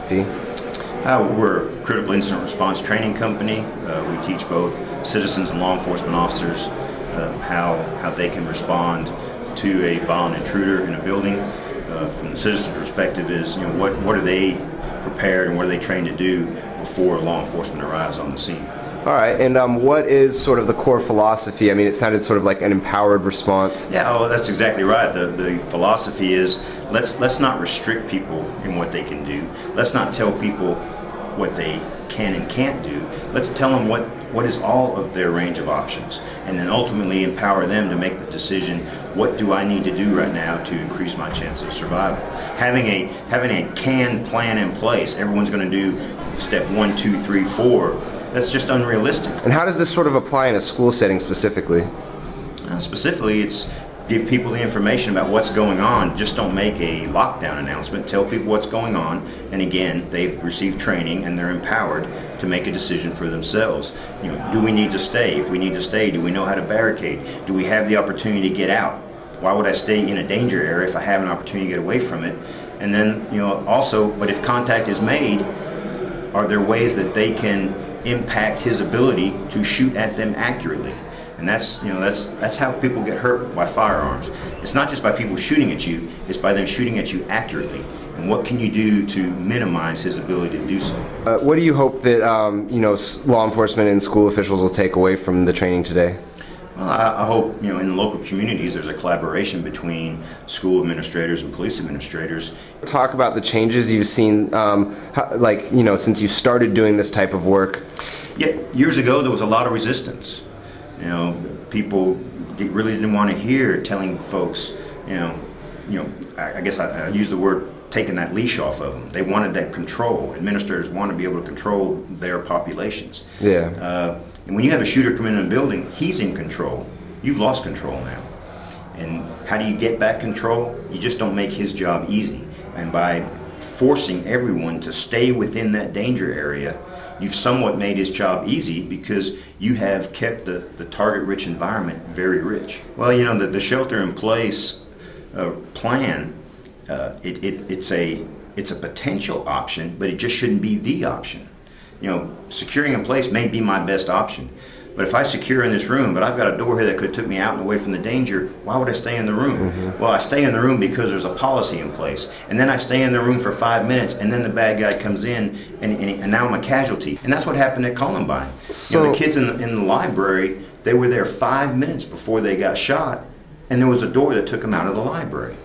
philosophy? We're a critical incident response training company. We teach both citizens and law enforcement officers how they can respond to a violent intruder in a building. From the citizen perspective is, what are they prepared and what are they trained to do before law enforcement arrives on the scene. All right, and what is sort of the core philosophy? I mean, it sounded sort of like an empowered response. Yeah, well, that's exactly right. The philosophy is let's not restrict people in what they can do. Let's not tell people what they can and can't do. Let's tell them what is all of their range of options, and then ultimately empower them to make the decision, what do I need to do right now to increase my chance of survival. Having a canned plan in place, everyone's going to do step 1, 2, 3, 4, that's just unrealistic. And how does this sort of apply in a school setting specifically? Specifically, it's give people the information about what's going on. Just don't make a lockdown announcement. Tell people what's going on, and again, they've received training and they're empowered to make a decision for themselves. Do we need to stay? If we need to stay, do we know how to barricade? Do we have the opportunity to get out? Why would I stay in a danger area if I have an opportunity to get away from it? And then, also, but if contact is made, are there ways that they can impact his ability to shoot at them accurately? And that's how people get hurt by firearms. It's not just by people shooting at you, it's by them shooting at you accurately. And what can you do to minimize his ability to do so? What do you hope that law enforcement and school officials will take away from the training today? Well, I hope in the local communities there's a collaboration between school administrators and police administrators. Talk about the changes you've seen, since you started doing this type of work. Yeah, years ago there was a lot of resistance. People really didn't want to hear telling folks, I guess I use the word taking that leash off of them. They wanted that control. Administrators want to be able to control their populations. Yeah. And when you have a shooter come in a building, he's in control. You've lost control now. And how do you get back control? You just don't make his job easy. And by forcing everyone to stay within that danger area, you've somewhat made his job easy because you have kept the target-rich environment very rich. Well, the shelter-in-place plan, it's a potential option, but it just shouldn't be the option. Securing in place may be my best option, but if I secure in this room, but I've got a door here that could have took me out and away from the danger, why would I stay in the room? Mm-hmm. Well, I stay in the room because there's a policy in place, and then I stay in the room for 5 minutes, and then the bad guy comes in, and now I'm a casualty. And that's what happened at Columbine. So, the kids in the library, they were there 5 minutes before they got shot, and there was a door that took them out of the library.